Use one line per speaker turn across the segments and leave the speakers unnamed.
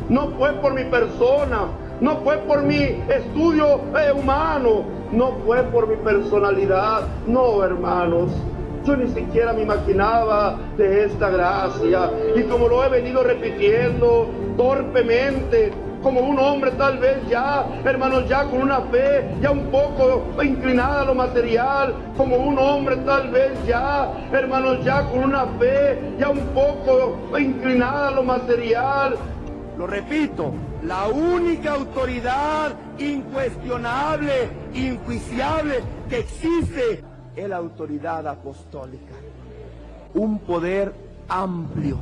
no fue por mi persona, no fue por mi estudio humano, no fue por mi personalidad, no, hermanos. Yo ni siquiera me imaginaba de esta gracia, y como lo he venido repitiendo torpemente, como un hombre tal vez ya, hermanos, ya con una fe ya un poco inclinada a lo material, como un hombre tal vez ya, hermanos, ya con una fe ya un poco inclinada a lo material. Lo repito, la única autoridad incuestionable, injuiciable que existe es la autoridad apostólica. Un poder amplio,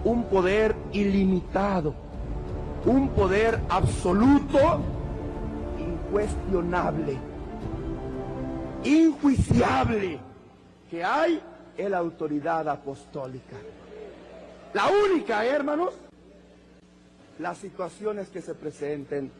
un poder ilimitado, un poder absoluto, incuestionable, injuiciable que hay es la autoridad apostólica. La única, hermanos, las situaciones que se presenten.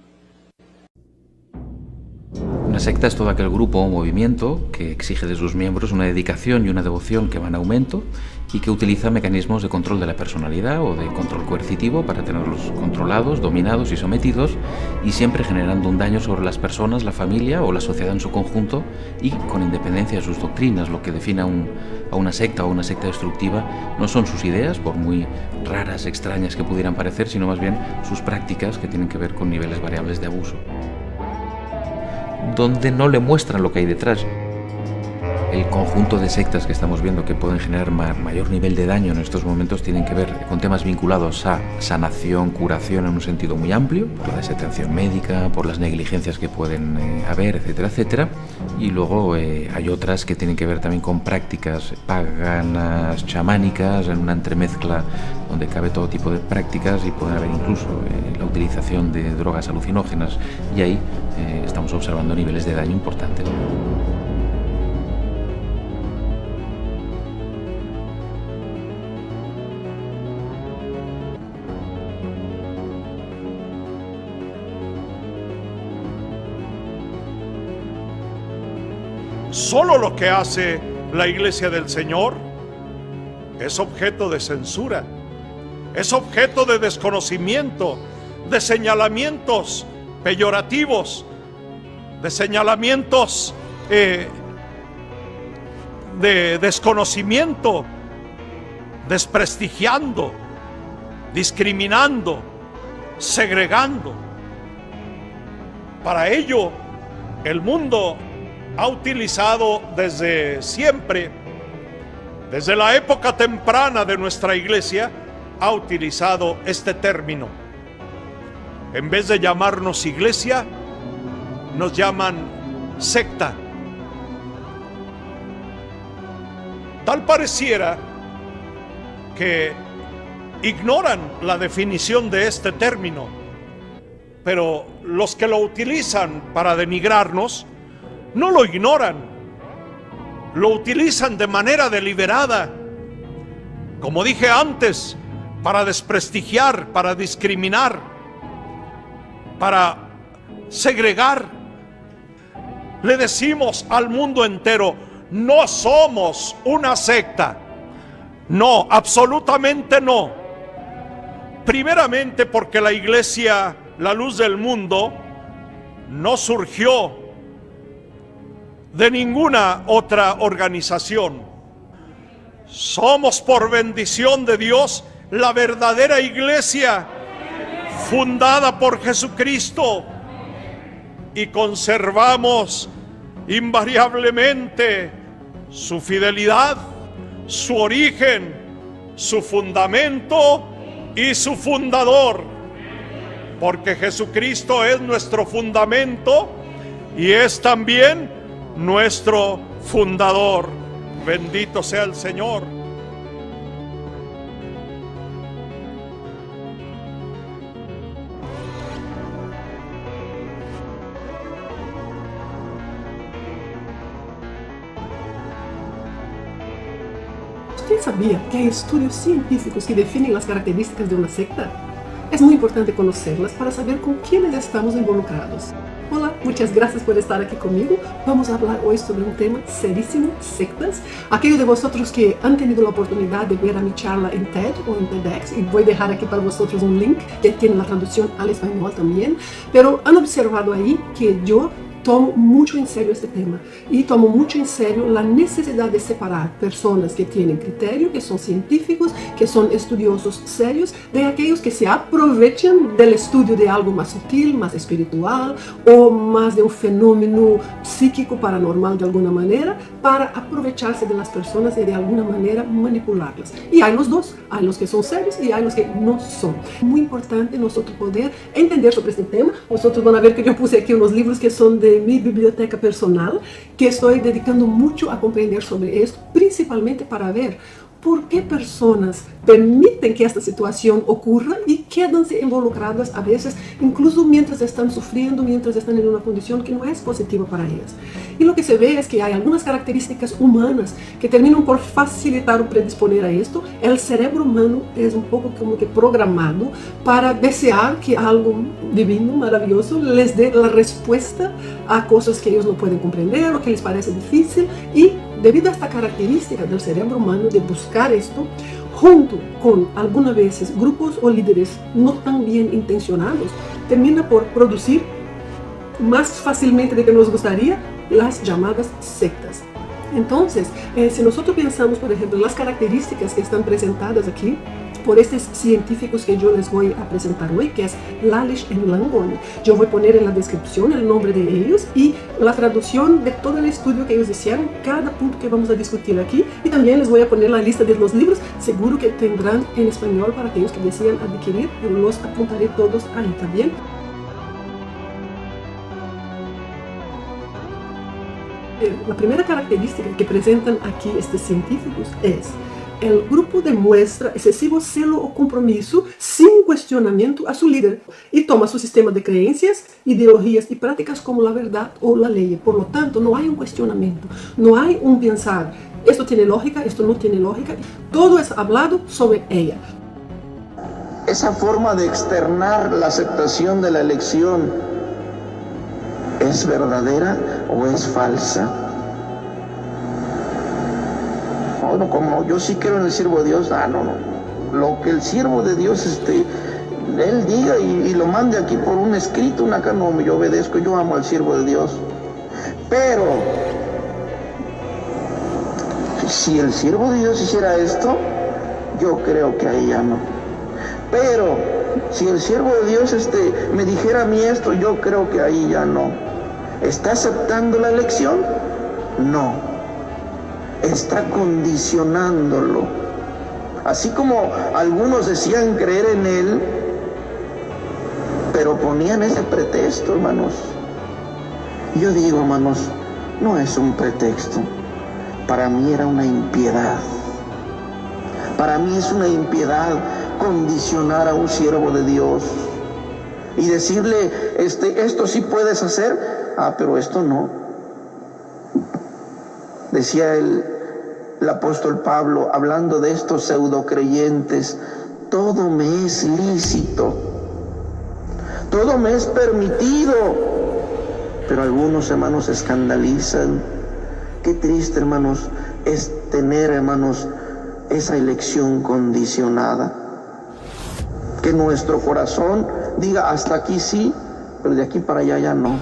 Una secta es todo aquel grupo o movimiento que exige de sus miembros una dedicación y una devoción que van en aumento y que utiliza mecanismos de control de la personalidad o de control coercitivo para tenerlos controlados, dominados y sometidos, y siempre generando un daño sobre las personas, la familia o la sociedad en su conjunto, y con independencia de sus doctrinas. Lo que define a una secta o una secta destructiva no son sus ideas, por muy raras, extrañas que pudieran parecer, sino más bien sus prácticas, que tienen que ver con niveles variables de abuso, donde no le muestran lo que hay detrás. El conjunto de sectas que estamos viendo que pueden generar mayor nivel de daño en estos momentos tienen que ver con temas vinculados a sanación, curación en un sentido muy amplio, por la desatención médica, por las negligencias que pueden haber, etcétera, etcétera. Y luego hay otras que tienen que ver también con prácticas paganas, chamánicas, en una entremezcla donde cabe todo tipo de prácticas, y pueden haber incluso la utilización de drogas alucinógenas, y ahí estamos observando niveles de daño importantes.
Solo lo que hace la Iglesia del Señor es objeto de censura, es objeto de desconocimiento, de señalamientos peyorativos, de señalamientos de desconocimiento, desprestigiando, discriminando, segregando. Para ello, el mundo ha utilizado desde siempre, desde la época temprana de nuestra iglesia, ha utilizado este término. En vez de llamarnos iglesia, nos llaman secta. Tal pareciera que ignoran la definición de este término, pero los que lo utilizan para denigrarnos no lo ignoran, lo utilizan de manera deliberada, como dije antes, para desprestigiar, para discriminar, para segregar. Le decimos al mundo entero: no somos una secta. No, absolutamente no. Primeramente porque la iglesia, la luz del mundo, no surgió de ninguna otra organización. Somos, por bendición de Dios, la verdadera iglesia fundada por Jesucristo, y conservamos invariablemente su fidelidad, su origen, su fundamento y su fundador, porque Jesucristo es nuestro fundamento y es también nuestro fundador. Bendito sea el Señor.
¿Usted sabía que hay estudios científicos que definen las características de una secta? Es muy importante conocerlas para saber con quiénes estamos involucrados. Hola, muchas gracias por estar aquí conmigo. Vamos a hablar hoy sobre un tema serísimo, sectas. Aquellos de vosotros que han tenido la oportunidad de ver a mi charla en TED o en TEDx, y voy a dejar aquí para vosotros un link que tiene la traducción al español también, pero han observado ahí que yo tomo mucho en serio este tema y tomo mucho en serio la necesidad de separar personas que tienen criterio, que son científicos, que son estudiosos serios, de aquellos que se aprovechan del estudio de algo más sutil, más espiritual o más de un fenómeno psíquico paranormal de alguna manera para aprovecharse de las personas y de alguna manera manipularlas. Y hay los dos, hay los que son serios y hay los que no son. Muy importante nosotros poder entender sobre este tema. Vosotros van a ver que yo puse aquí unos libros que son de mi biblioteca personal, que estoy dedicando mucho a comprender sobre esto, principalmente para ver por qué personas permiten que esta situación ocurra y quedanse involucradas a veces, incluso mientras están sufriendo, mientras están en una condición que no es positiva para ellas. Y lo que se ve es que hay algunas características humanas que terminan por facilitar o predisponer a esto. El cerebro humano es un poco como que programado para desear que algo divino, maravilloso, les dé la respuesta a cosas que ellos no pueden comprender o que les parece difícil, y debido a esta característica del cerebro humano de buscar esto, junto con algunas veces grupos o líderes no tan bien intencionados, termina por producir más fácilmente de que nos gustaría las llamadas sectas. Entonces, si nosotros pensamos, por ejemplo, las características que están presentadas aquí por estos científicos que yo les voy a presentar hoy, que es Lalish y Langone. Yo voy a poner en la descripción el nombre de ellos y la traducción de todo el estudio que ellos hicieron, cada punto que vamos a discutir aquí, y también les voy a poner la lista de los libros, seguro que tendrán en español para aquellos que decidan adquirir, pero los apuntaré todos ahí también. La primera característica que presentan aquí estos científicos es: el grupo demuestra excesivo celo o compromiso sin cuestionamiento a su líder y toma su sistema de creencias, ideologías y prácticas como la verdad o la ley. Por lo tanto, no hay un cuestionamiento, no hay un pensar, esto tiene lógica, esto no tiene lógica, todo es hablado sobre ella.
Esa forma de externar la aceptación de la elección, ¿es verdadera o es falsa? Bueno, como yo sí creo en el siervo de Dios, no. Lo que el siervo de Dios él diga y lo mande aquí por un escrito, acá no, yo obedezco, yo amo al siervo de Dios. Pero si el siervo de Dios hiciera esto, yo creo que ahí ya no. Pero si el siervo de Dios me dijera a mí esto, yo creo que ahí ya no. ¿Está aceptando la elección? No. Está condicionándolo. Así como algunos decían creer en él, pero ponían ese pretexto, hermanos. Yo digo, hermanos, no es un pretexto. Para mí era una impiedad. Para mí es una impiedad condicionar a un siervo de Dios y decirle, esto sí puedes hacer, pero esto no. Decía el apóstol Pablo, hablando de estos pseudocreyentes: todo me es lícito, todo me es permitido, pero algunos hermanos se escandalizan. Qué triste, hermanos, es tener, hermanos, esa elección condicionada. Que nuestro corazón diga hasta aquí sí, pero de aquí para allá ya no.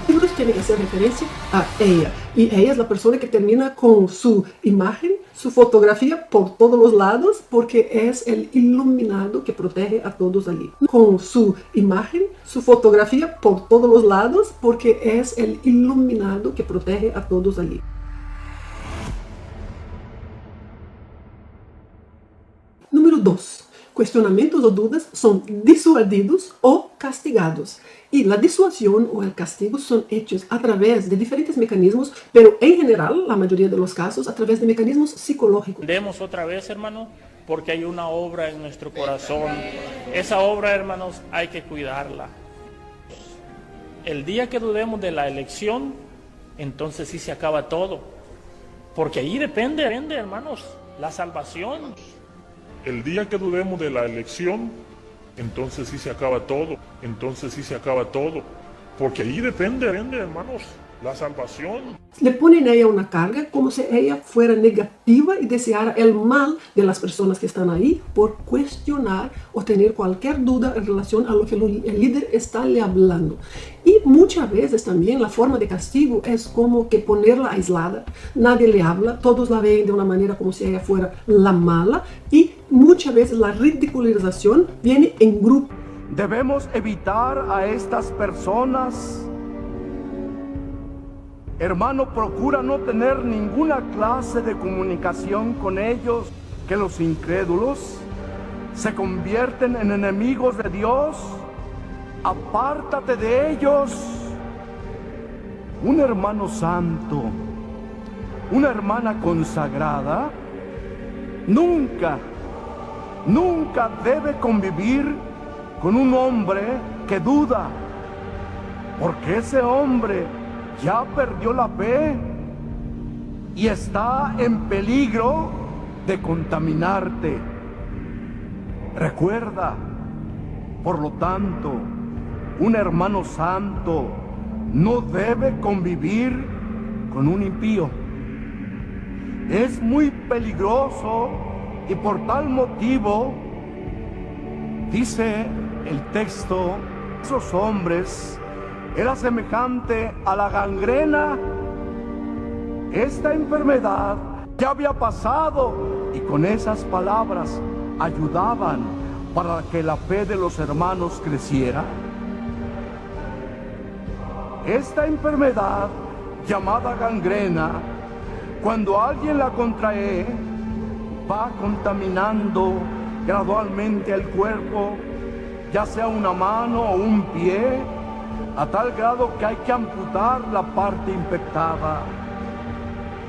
Libros tienen que hacer referencia a ella, y ella es la persona que termina con su imagen, su fotografía por todos los lados, porque es el iluminado que protege a todos allí. Con su imagen, su fotografía por todos los lados, porque es el iluminado que protege a todos allí. Número 2. Cuestionamientos o dudas son disuadidos o castigados. Y la disuasión o el castigo son hechos a través de diferentes mecanismos, pero en general, la mayoría de los casos, a través de mecanismos psicológicos.
Demos otra vez, hermano, porque hay una obra en nuestro corazón. Esa obra, hermanos, hay que cuidarla. El día que dudemos de la elección, entonces sí se acaba todo. Porque ahí depende, hermanos, la salvación.
El día que dudemos de la elección,
entonces sí se acaba todo, porque ahí depende, hermanos, la salvación.
Le ponen a ella una carga como si ella fuera negativa y deseara el mal de las personas que están ahí por cuestionar o tener cualquier duda en relación a lo que el líder está le hablando. Y muchas veces también la forma de castigo es como que ponerla aislada, nadie le habla, todos la ven de una manera como si ella fuera la mala, y muchas veces la ridicularización viene en grupo.
Debemos evitar a estas personas. Hermano, procura no tener ninguna clase de comunicación con ellos, que los incrédulos se convierten en enemigos de Dios. Apártate de ellos. Un hermano santo, una hermana consagrada, nunca debe convivir con un hombre que duda, porque ese hombre ya perdió la fe y está en peligro de contaminarte. Recuerda, por lo tanto, un hermano santo no debe convivir con un impío. Es muy peligroso y por tal motivo, dice el texto, esos hombres era semejante a la gangrena. Esta enfermedad ya había pasado y con esas palabras ayudaban para que la fe de los hermanos creciera. Esta enfermedad llamada gangrena, cuando alguien la contrae, va contaminando gradualmente el cuerpo, ya sea una mano o un pie, a tal grado que hay que amputar la parte infectada.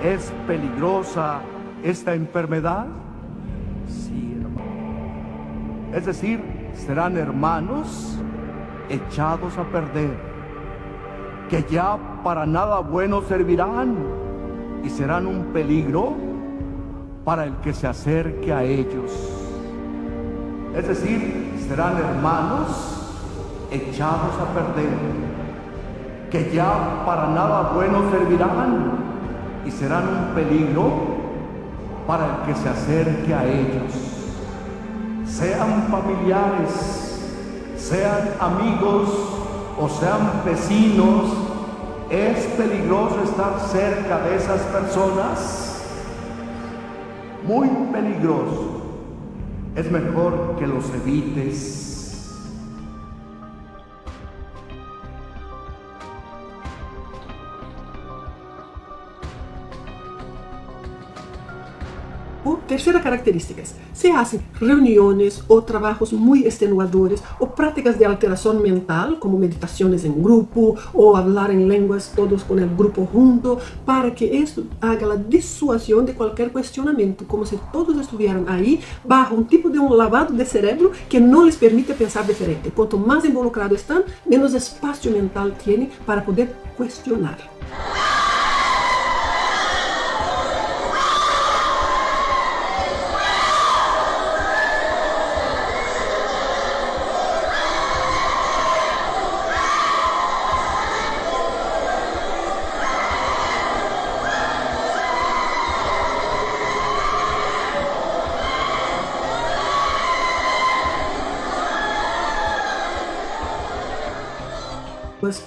¿Es peligrosa esta enfermedad? Sí, hermano. Es decir, serán hermanos echados a perder, que ya para nada bueno servirán y serán un peligro para el que se acerque a ellos. Es decir, serán hermanos echados a perder, que ya para nada bueno servirán y serán un peligro para el que se acerque a ellos. Sean familiares, sean amigos o sean vecinos, ¿es peligroso estar cerca de esas personas? Muy peligroso. Es mejor que los evites.
Tercera característica, se hacen reuniones o trabajos muy extenuadores o prácticas de alteración mental como meditaciones en grupo o hablar en lenguas todos con el grupo junto, para que esto haga la disuasión de cualquier cuestionamiento, como si todos estuvieran ahí bajo un tipo de un lavado de cerebro que no les permite pensar diferente. Cuanto más involucrados están, menos espacio mental tienen para poder cuestionar.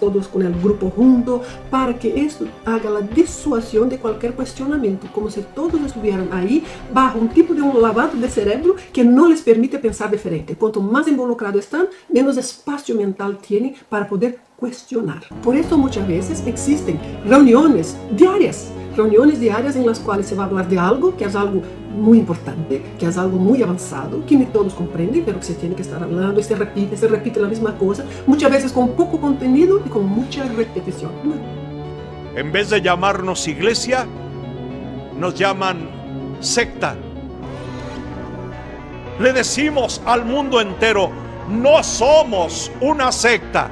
Todos con el grupo junto, para que esto haga la disuasión de cualquier cuestionamiento, como si todos estuvieran ahí bajo un tipo de un lavado de cerebro que no les permite pensar diferente. Cuanto más involucrados están, menos espacio mental tienen para poder cuestionar. Por eso muchas veces existen reuniones diarias en las cuales se va a hablar de algo que es algo muy importante, que es algo muy avanzado, que ni todos comprenden, pero que se tiene que estar hablando, y se repite la misma cosa, muchas veces con poco contenido y con mucha repetición.
En vez de llamarnos iglesia, nos llaman secta. Le decimos al mundo entero, no somos una secta.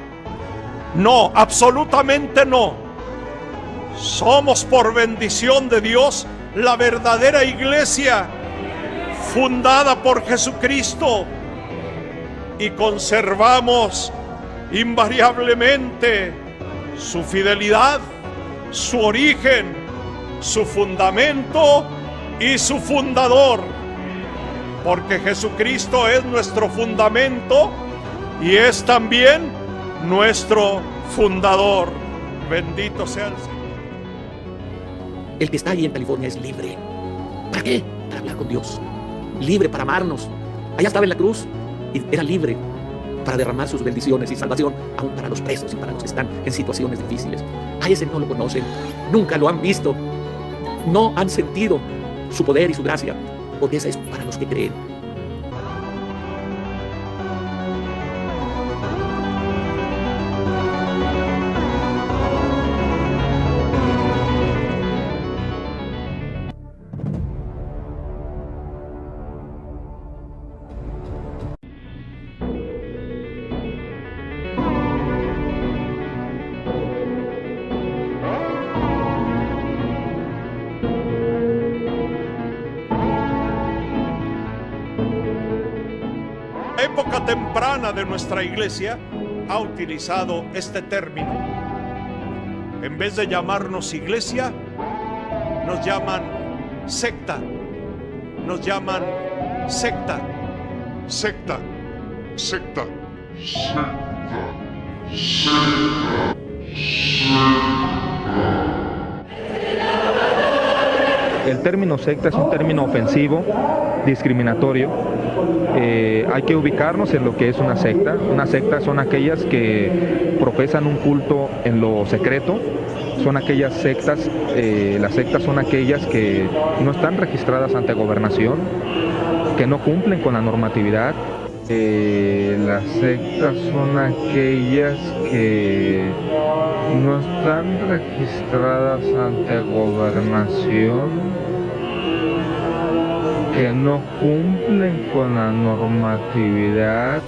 No, absolutamente no. Somos, por bendición de Dios, la verdadera iglesia fundada por Jesucristo y conservamos invariablemente su fidelidad, su origen, su fundamento y su fundador, porque Jesucristo es nuestro fundamento y es también nuestro fundador. Bendito sea el Señor.
El que está ahí en California es libre. ¿Para qué? Para hablar con Dios. Libre para amarnos. Allá estaba en la cruz y era libre para derramar sus bendiciones y salvación aún para los presos y para los que están en situaciones difíciles. A ese no lo conocen, nunca lo han visto, no han sentido su poder y su gracia, porque esa es para los que creen.
La época temprana de nuestra iglesia ha utilizado este término. En vez de llamarnos iglesia, nos llaman secta. Nos llaman secta. Secta. Secta.
El término secta es un término ofensivo, discriminatorio. Hay que ubicarnos en lo que es una secta. Una secta son aquellas que profesan un culto en lo secreto. Son aquellas sectas, las sectas son aquellas que no están registradas ante gobernación, que no cumplen con la normatividad. Las sectas son aquellas que no están registradas ante gobernación, que no cumplen con la normatividad.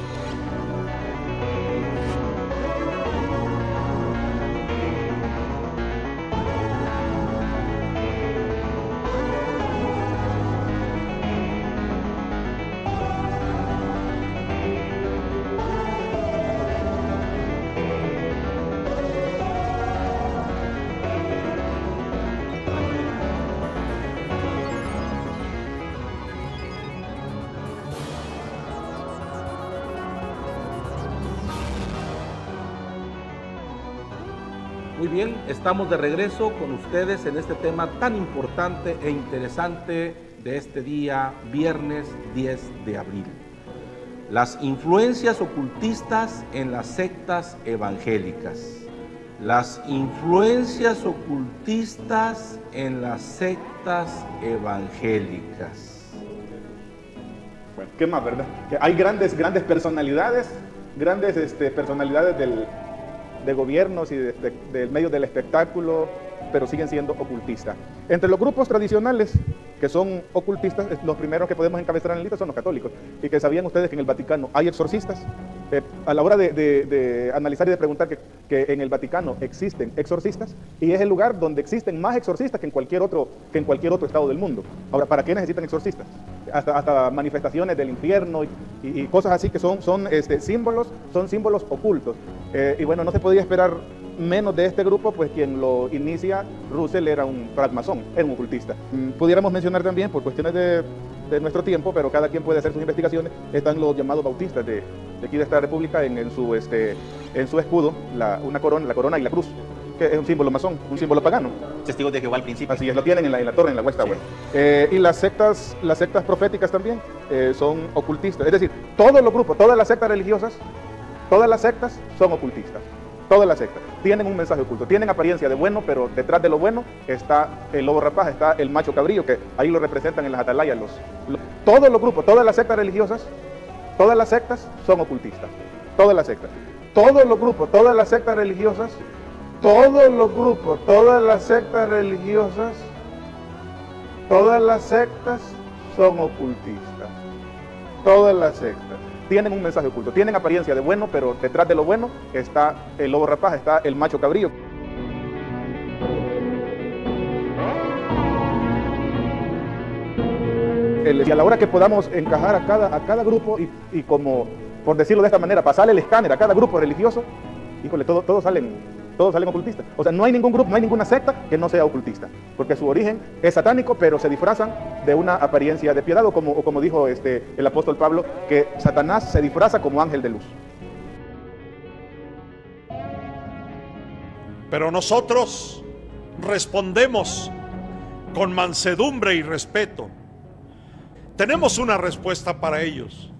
Muy bien, estamos de regreso con ustedes en este tema tan importante e interesante de este día, viernes 10 de abril. Las influencias ocultistas en las sectas evangélicas. Las influencias ocultistas en las sectas evangélicas.
Bueno, ¿qué más, verdad? Que hay grandes personalidades, personalidades de gobiernos y del medio del espectáculo, pero siguen siendo ocultistas. Entre los grupos tradicionales que son ocultistas, los primeros que podemos encabezar en la lista son los católicos. Y que sabían ustedes que en el Vaticano hay exorcistas. A la hora de analizar y de preguntar que en el Vaticano existen exorcistas, y es el lugar donde existen más exorcistas que en cualquier otro estado del mundo. Ahora, ¿para qué necesitan exorcistas? Hasta manifestaciones del infierno y cosas así que son símbolos ocultos. Y bueno, no se podía esperar menos de este grupo, pues quien lo inicia, Russell, era un francmasón, era un ocultista. Pudiéramos mencionar también, por cuestiones de nuestro tiempo, pero cada quien puede hacer sus investigaciones, están los llamados bautistas de aquí de esta república, en su escudo, la corona y la cruz, que es un símbolo masón, un símbolo pagano.
Testigos de Jehová al principio.
Así es, lo tienen en la torre, en la West Tower. Sí. Y las sectas proféticas también son ocultistas. Es decir, todos los grupos, todas las sectas religiosas, todas las sectas son ocultistas. Todas las sectas tienen un mensaje oculto, tienen apariencia de bueno, pero detrás de lo bueno está el lobo rapaz, está el macho cabrillo, que ahí lo representan en las atalayas. Todos los grupos, todas las sectas religiosas, todas las sectas son ocultistas. Todas las sectas. Todos los grupos, todas las sectas religiosas, todos los grupos, todas las sectas religiosas, todas las sectas son ocultistas. Todas las sectas tienen un mensaje oculto, tienen apariencia de bueno, pero detrás de lo bueno está el lobo rapaz, está el macho cabrillo. Y a la hora que podamos encajar a cada grupo y como por decirlo de esta manera, pasarle el escáner a cada grupo religioso, híjole, todos salen ocultistas. O sea, no hay ningún grupo, no hay ninguna secta que no sea ocultista, porque su origen es satánico, pero se disfrazan de una apariencia de piedad, o como dijo el apóstol Pablo, que Satanás se disfraza como ángel de luz.
Pero nosotros respondemos con mansedumbre y respeto. Tenemos una respuesta para ellos.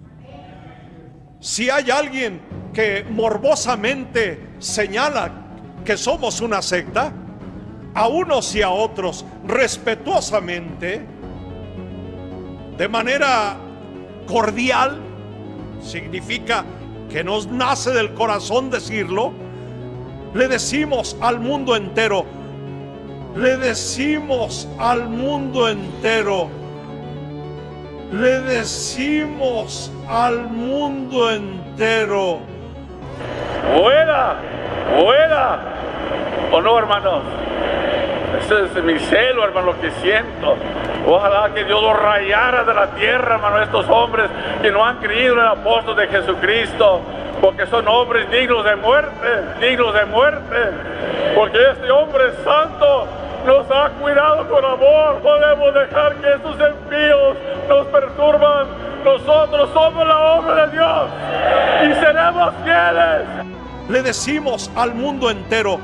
Si hay alguien que morbosamente señala que somos una secta, a unos y a otros respetuosamente, de manera cordial, significa que nos nace del corazón decirlo, le decimos al mundo entero, le decimos al mundo entero, le decimos al mundo entero:
¡fuera! ¡Fuera! ¿O no, hermanos? Ese es mi celo, hermano, lo que siento. Ojalá que Dios los rayara de la tierra, hermano, estos hombres que no han creído en el apóstol de Jesucristo, porque son hombres dignos de muerte, porque este hombre santo nos ha cuidado con amor. Podemos dejar que estos envíos nos perturban. Nosotros somos la obra de Dios y seremos fieles.
Le decimos al mundo entero: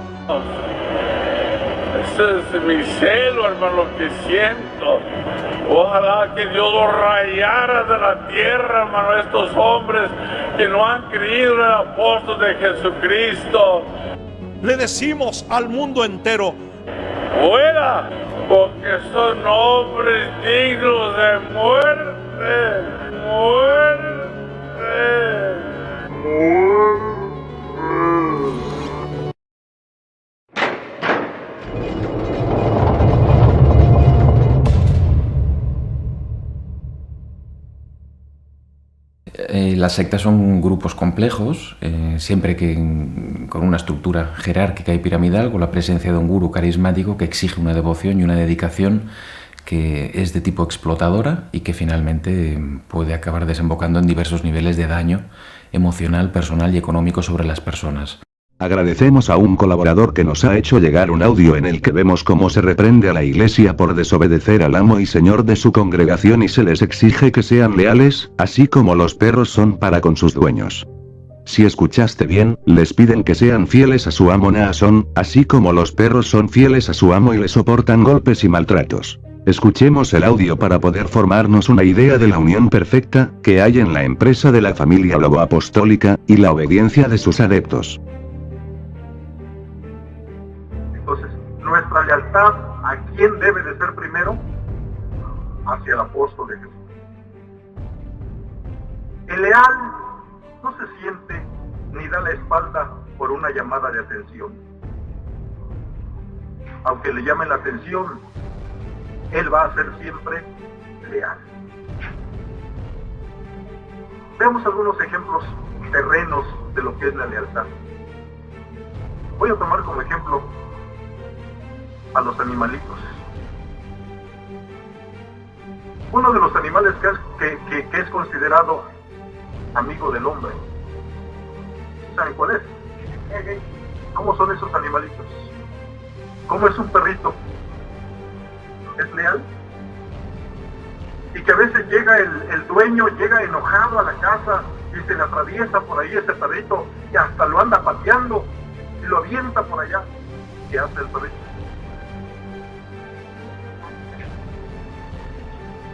ese es mi celo, hermano, lo que siento. Ojalá que Dios los rayara de la tierra, hermano, estos hombres que no han creído en el apóstol de Jesucristo.
Le decimos al mundo entero:
¡fuera! Porque son hombres dignos de muerte.
Las sectas son grupos complejos, siempre que con una estructura jerárquica y piramidal, con la presencia de un gurú carismático que exige una devoción y una dedicación que es de tipo explotadora y que finalmente puede acabar desembocando en diversos niveles de daño emocional, personal y económico sobre las personas.
Agradecemos a un colaborador que nos ha hecho llegar un audio en el que vemos cómo se reprende a la iglesia por desobedecer al amo y señor de su congregación y se les exige que sean leales, así como los perros son para con sus dueños. Si escuchaste bien, les piden que sean fieles a su amo Naasón, así como los perros son fieles a su amo y le soportan golpes y maltratos. Escuchemos el audio para poder formarnos una idea de la unión perfecta que hay en la empresa de la familia lobo-apostólica y la obediencia de sus adeptos.
Entonces, nuestra lealtad, ¿a quién debe de ser primero? Hacia el apóstol de Jesús. El leal no se siente ni da la espalda por una llamada de atención. Aunque le llamen la atención, él va a ser siempre leal. Veamos algunos ejemplos terrenos de lo que es la lealtad. Voy a tomar como ejemplo a los animalitos. Uno de los animales que es considerado amigo del hombre, ¿saben cuál es? ¿Cómo son esos animalitos? ¿Cómo es un perrito? ¿Es leal? Y que a veces llega el dueño, llega enojado a la casa y se le atraviesa por ahí ese perrito y hasta lo anda pateando y lo avienta por allá. ¿Qué hace el perrito?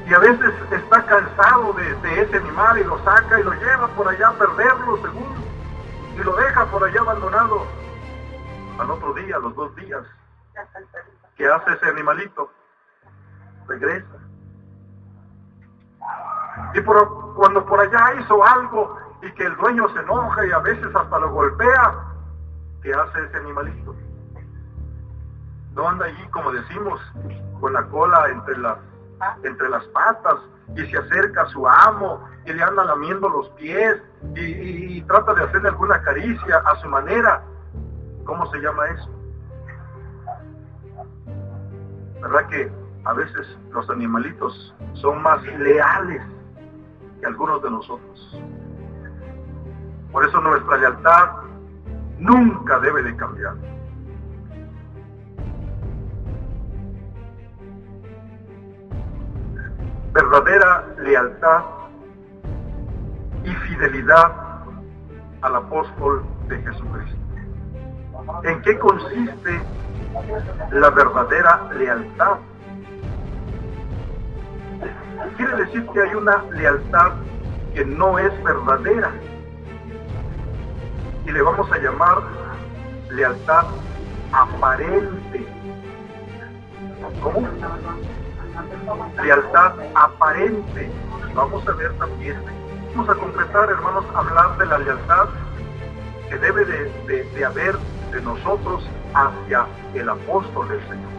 Y a veces está cansado de ese animal y lo saca y lo lleva por allá a perderlo según, y lo deja por allá abandonado. Al otro día, a los 2 días, ¿qué hace ese animalito? Regresa. Y cuando por allá hizo algo y que el dueño se enoja y a veces hasta lo golpea, ¿qué hace ese animalito? No anda allí, como decimos, con la cola entre las patas y se acerca a su amo y le anda lamiendo los pies y trata de hacerle alguna caricia a su manera. ¿Cómo se llama eso? ¿Verdad que a veces los animalitos son más leales que algunos de nosotros? Por eso nuestra lealtad nunca debe de cambiar. Verdadera lealtad y fidelidad al apóstol de Jesucristo. ¿En qué consiste la verdadera lealtad? Quiere decir que hay una lealtad que no es verdadera y le vamos a llamar lealtad aparente. ¿Cómo? Lealtad aparente. Y vamos a ver también, vamos a completar, hermanos, hablar de la lealtad que debe de haber de nosotros hacia el apóstol del Señor.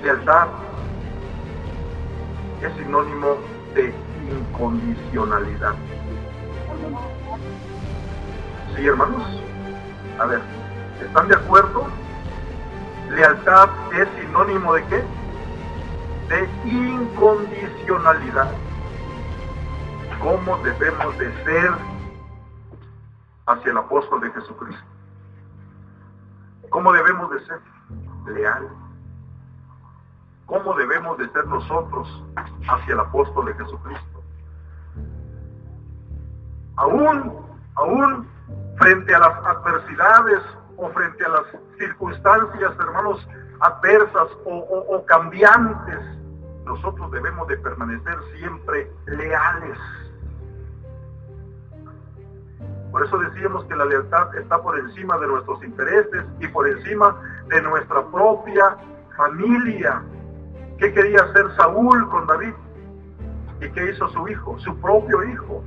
Lealtad es sinónimo de incondicionalidad. ¿Sí, hermanos? A ver, ¿están de acuerdo? Lealtad es sinónimo ¿de qué? De incondicionalidad. ¿Cómo debemos de ser hacia el apóstol de Jesucristo? ¿Cómo debemos de ser? Leal. ¿Cómo debemos de ser nosotros hacia el apóstol de Jesucristo? Aún frente a las adversidades o frente a las circunstancias, hermanos, adversas o cambiantes, nosotros debemos de permanecer siempre leales. Por eso decíamos que la lealtad está por encima de nuestros intereses y por encima de nuestra propia familia. ¿Qué quería hacer Saúl con David? ¿Y qué hizo su hijo? Su propio hijo.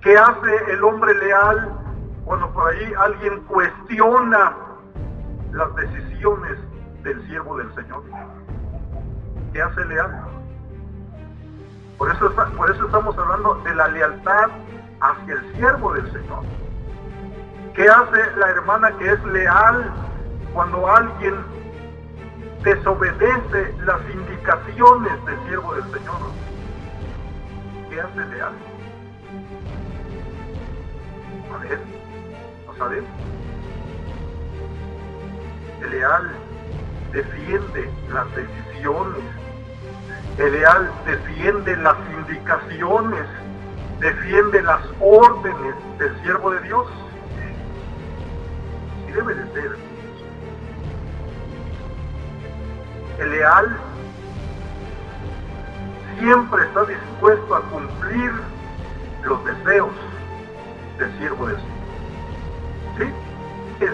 ¿Qué hace el hombre leal cuando por ahí alguien cuestiona las decisiones del siervo del Señor? ¿Qué hace leal? Por eso estamos hablando de la lealtad hacia el siervo del Señor. ¿Qué hace la hermana que es leal cuando alguien desobedece las indicaciones del siervo del Señor? ¿Qué hace leal? A ver, ¿no sabes? El leal defiende las decisiones. El leal defiende las indicaciones, defiende las órdenes del siervo de Dios. Y debe de ser. El leal siempre está dispuesto a cumplir los deseos del siervo de Dios. ¿Sí?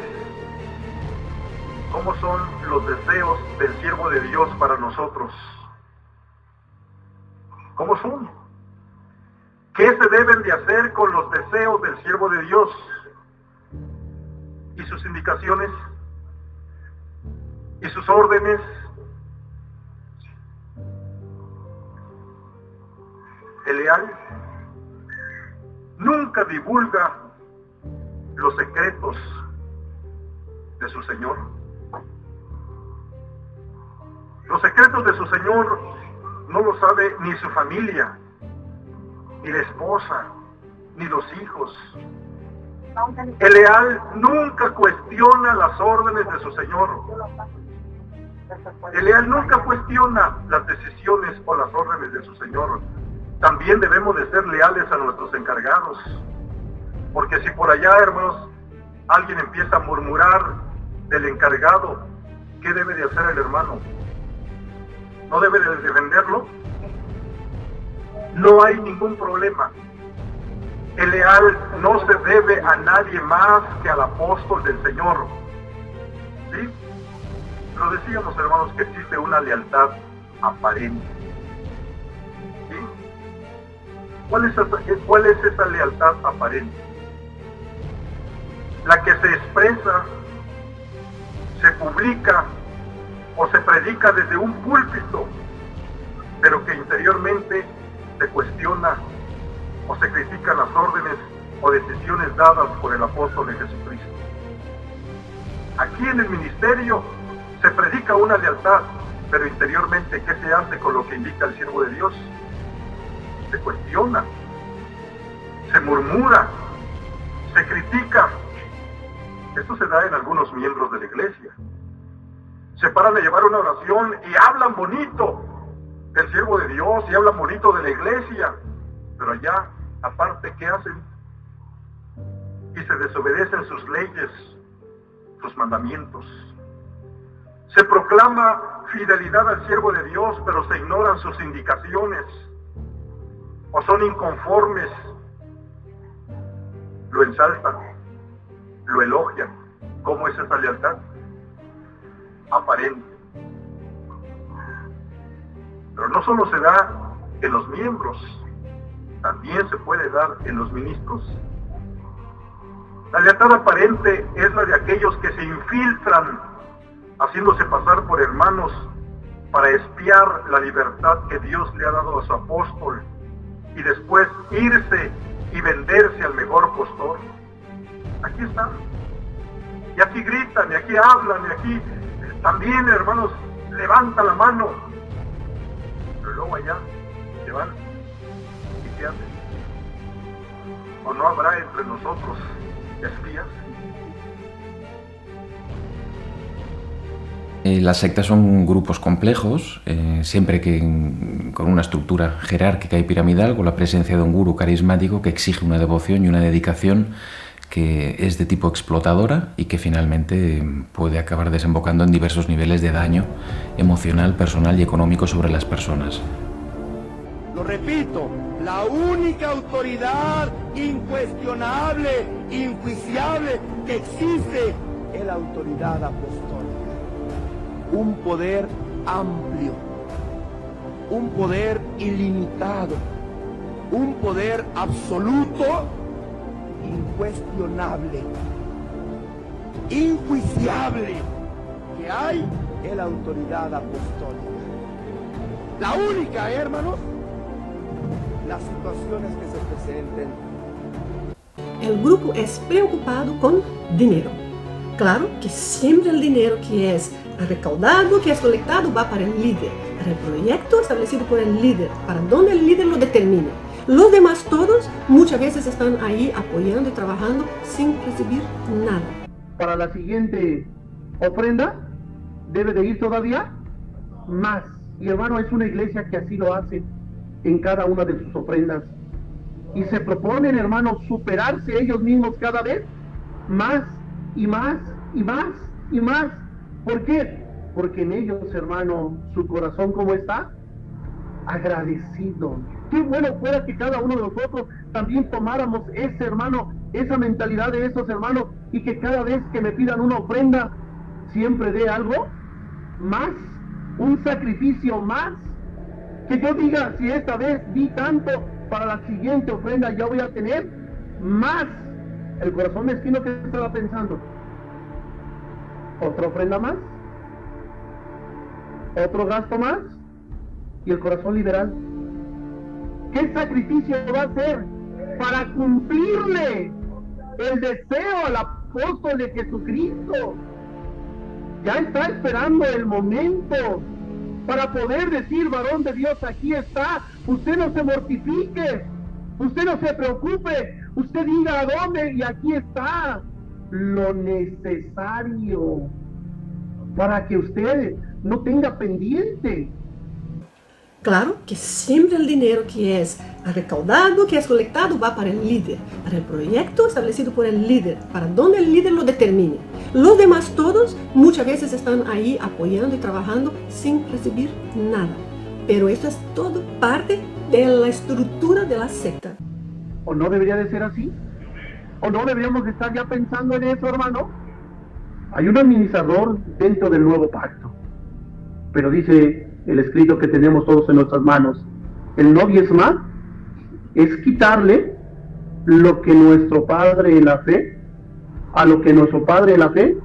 ¿Cómo son los deseos del siervo de Dios para nosotros? ¿Cómo son? ¿Qué se deben de hacer con los deseos del siervo de Dios y sus indicaciones y sus órdenes? El leal nunca divulga los secretos de su Señor. Los secretos de su Señor no lo sabe ni su familia, ni la esposa, ni los hijos. El leal nunca cuestiona las órdenes de su Señor. El leal nunca cuestiona las decisiones o las órdenes de su Señor. También debemos de ser leales a nuestros encargados. Porque si por allá, hermanos, alguien empieza a murmurar del encargado, ¿qué debe de hacer el hermano? ¿No debe de defenderlo? No hay ningún problema. El leal no se debe a nadie más que al apóstol del Señor. ¿Sí? Pero decíamos, hermanos, que existe una lealtad aparente. ¿Sí? ¿Cuál es esa lealtad aparente? La que se expresa, se publica o se predica desde un púlpito, pero que interiormente se cuestiona o se critican las órdenes o decisiones dadas por el apóstol de Jesucristo. Aquí en el ministerio se predica una lealtad, pero interiormente, ¿qué se hace con lo que indica el siervo de Dios? se cuestiona, se murmura, se critica. Esto se da en algunos miembros de la iglesia. Se paran a llevar una oración y hablan bonito del siervo de Dios y hablan bonito de la iglesia, pero allá, aparte, ¿qué hacen? Y se desobedecen sus leyes, sus mandamientos. Se proclama fidelidad al siervo de Dios, pero se ignoran sus indicaciones, o son inconformes, lo ensaltan, lo elogian. ¿Cómo es esa lealtad? Aparente. Pero no solo se da en los miembros, también se puede dar en los ministros. La lealtad aparente es la de aquellos que se infiltran, haciéndose pasar por hermanos para espiar la libertad que Dios le ha dado a su apóstol y después irse y venderse al mejor postor. Aquí están, y aquí gritan, y aquí hablan, y aquí también, hermanos, levantan la mano, pero luego allá se van. ¿Y qué hacen? ¿O no habrá entre nosotros espías?
Las sectas son grupos complejos, siempre que con una estructura jerárquica y piramidal, con la presencia de un gurú carismático que exige una devoción y una dedicación que es de tipo explotadora y que finalmente puede acabar desembocando en diversos niveles de daño emocional, personal y económico sobre las personas.
Lo repito, la única autoridad incuestionable, injuiciable que existe es la autoridad apostólica. Un poder amplio, un poder ilimitado, un poder absoluto, incuestionable, injuiciable que hay en la autoridad apostólica. La única, hermanos, las situaciones que se presenten.
El grupo es preocupado con dinero. Claro que siempre el dinero que es recaudado, que es colectado, va para el líder, para el proyecto establecido por el líder, para donde el líder lo determine. Los demás todos muchas veces están ahí apoyando y trabajando sin recibir nada.
Para la siguiente ofrenda, debe de ir todavía más. Y hermano, es una iglesia que así lo hace en cada una de sus ofrendas. Y se proponen, hermanos, superarse ellos mismos cada vez más y más y más y más. ¿Por qué? Porque en ellos, hermano, su corazón, ¿cómo está? Agradecido. Qué bueno fuera que cada uno de nosotros también tomáramos ese, hermano, esa mentalidad de esos hermanos, y que cada vez que me pidan una ofrenda siempre dé algo más, un sacrificio más, que yo diga, si esta vez di tanto, para la siguiente ofrenda ya voy a tener más. El corazón mezquino, que estaba pensando, otra ofrenda más, otro gasto más. Y el corazón liberal, ¿qué sacrificio va a hacer para cumplirle el deseo al apóstol de Jesucristo? Ya está esperando el momento para poder decir: varón de Dios, aquí está. Usted no se mortifique, usted no se preocupe, usted diga a dónde, y aquí está lo necesario para que usted no tenga pendiente.
Claro que siempre el dinero que es recaudado, que es colectado, va para el líder, para el proyecto establecido por el líder, para donde el líder lo determine. Los demás todos muchas veces están ahí apoyando y trabajando sin recibir nada. Pero esto es todo parte de la estructura de la secta.
¿O no debería de ser así? ¿O no deberíamos estar ya pensando en eso, hermano? Hay un administrador dentro del nuevo pacto, pero dice el escrito que tenemos todos en nuestras manos: el no diezmar es quitarle lo que nuestro padre en la fe, a lo que nuestro padre en la fe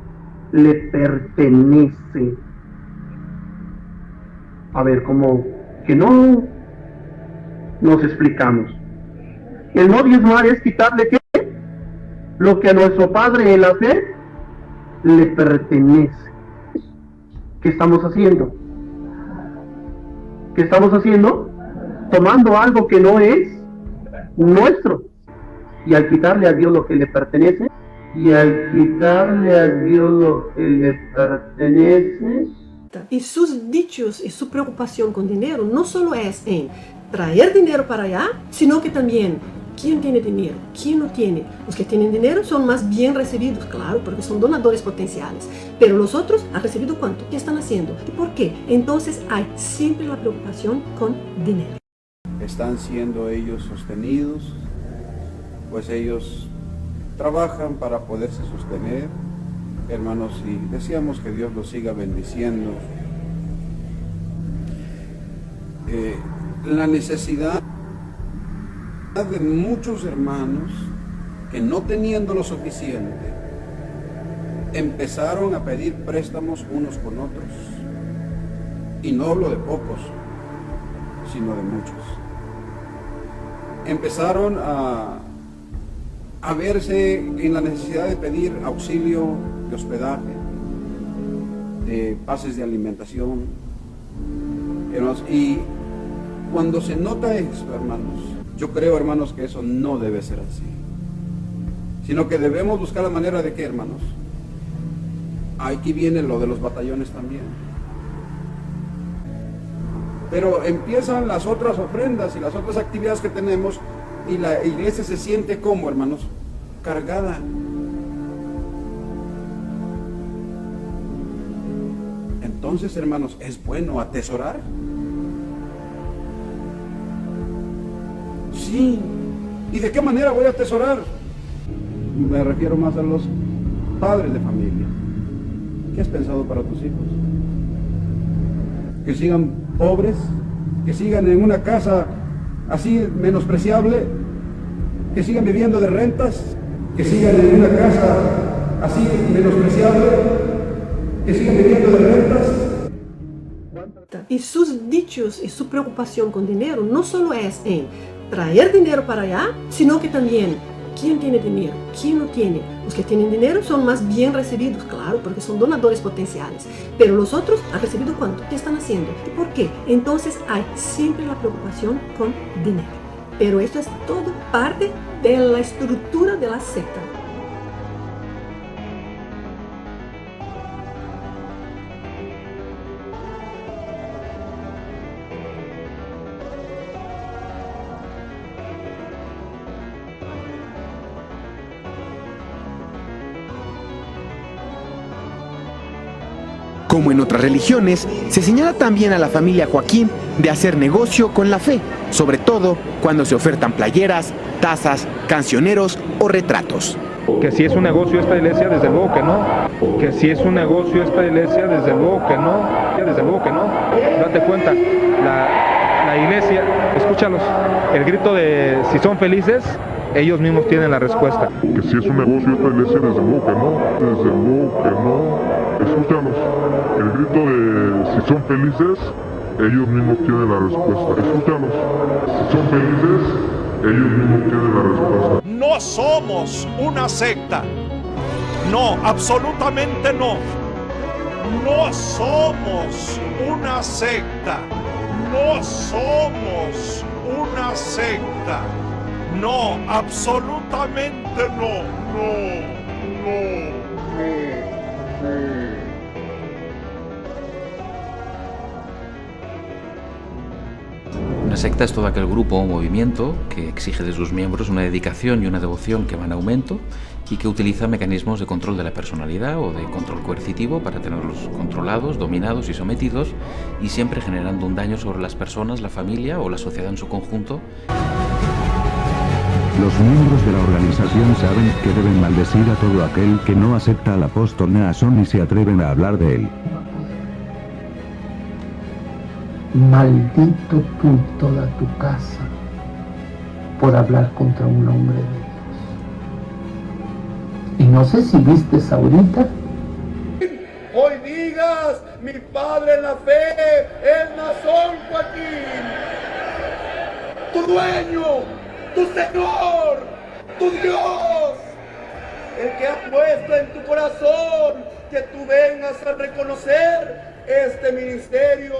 le pertenece. A ver, como que no nos explicamos. El no diezmar es quitarle ¿qué? Lo que a nuestro padre en la fe le pertenece. ¿Qué estamos haciendo? ¿Qué estamos haciendo? tomando algo que no es nuestro. Y al quitarle a Dios lo que le pertenece,
Y sus dichos y su preocupación con dinero no solo es en traer dinero para allá, sino que también quién tiene dinero, quién no tiene. Los que tienen dinero son más bien recibidos, claro, porque son donadores potenciales. Pero los otros han recibido cuánto, qué están haciendo y por qué. Entonces hay siempre la preocupación con dinero.
Están siendo ellos sostenidos, pues ellos trabajan para poderse sostener, hermanos, y deseamos que Dios los siga bendiciendo. La necesidad de muchos hermanos que no teniendo lo suficiente, empezaron a pedir préstamos unos con otros. Y no hablo de pocos, sino de muchos. Empezaron a verse en la necesidad de pedir auxilio de hospedaje, de pases de alimentación, hermanos, y cuando se nota esto, hermanos, yo creo, hermanos, que eso no debe ser así, sino que debemos buscar la manera de que, hermanos, aquí viene lo de los batallones también, pero empiezan las otras ofrendas y las otras actividades que tenemos. Y la iglesia se siente como, hermanos, cargada. Entonces, hermanos, ¿es bueno atesorar? Sí. ¿Y de qué manera voy a atesorar? Me refiero más a los padres de familia. ¿Qué has pensado para tus hijos? ¿Que sigan pobres? ¿Que sigan en una casa así menospreciable, que sigan viviendo de rentas, que sigan en una casa así menospreciable, que sigan viviendo de rentas?
Y sus dichos y su preocupación con dinero no solo es en traer dinero para allá, sino que también quién tiene dinero, quién no tiene. Los que tienen dinero son más bien recibidos, claro, porque son donadores potenciales. Pero los otros han recibido cuánto, qué están haciendo y por qué. Entonces hay siempre la preocupación con dinero. Pero esto es todo parte de la estructura de la secta.
Como en otras religiones, se señala también a la familia Joaquín de hacer negocio con la fe, sobre todo cuando se ofertan playeras, tazas, cancioneros o retratos.
Que si es un negocio esta iglesia, desde luego que no. Que si es un negocio esta iglesia, desde luego que no. Desde luego que no. Date cuenta, la iglesia, escúchalos, el grito de si son felices, ellos mismos tienen la respuesta.
Que si es un negocio esta iglesia, desde luego que no. Desde luego que no. Escúchanos, el grito de si son felices, ellos mismos tienen la respuesta. Escúchanos, si son felices, ellos mismos tienen la respuesta.
No somos una secta. No, absolutamente no. No somos una secta. No somos una secta. No, absolutamente no. No.
Una secta es todo aquel grupo o movimiento que exige de sus miembros una dedicación y una devoción que van en aumento y que utiliza mecanismos de control de la personalidad o de control coercitivo para tenerlos controlados, dominados y sometidos, y siempre generando un daño sobre las personas, la familia o la sociedad en su conjunto.
Los miembros de la organización saben que deben maldecir a todo aquel que no acepta al apóstol Naasón y se atreven a hablar de él.
Maldito tú y toda tu casa por hablar contra un hombre de Dios. Y no sé si vistes ahorita.
Hoy digas, mi padre en la fe es Naasón Joaquín, tu dueño, tu Señor, tu Dios, el que ha puesto en tu corazón que tú vengas a reconocer este ministerio.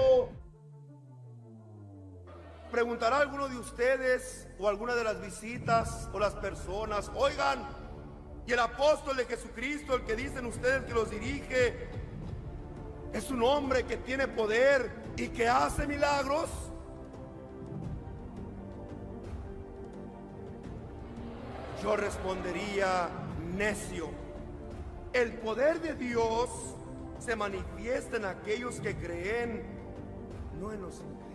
preguntará alguno de ustedes o alguna de las visitas o las personas, oigan, ¿y el apóstol de Jesucristo, el que dicen ustedes que los dirige, es un hombre que tiene poder y que hace milagros? Yo respondería, necio. El poder de Dios se manifiesta en aquellos que creen, no en los incrédulos.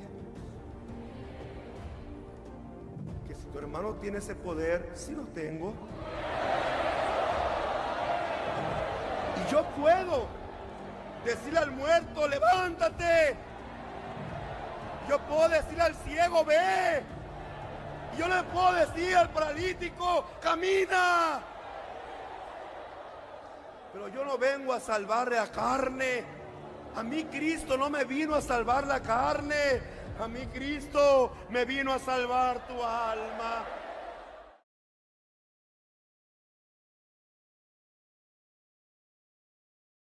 Que si tu hermano tiene ese poder, sí lo tengo. Y yo puedo decirle al muerto, levántate. Yo puedo decirle al ciego, ve. Y yo le puedo decir al paralítico, camina. Pero yo no vengo a salvar la carne. A mí Cristo no me vino a salvar la carne. A mí Cristo me vino a salvar tu alma.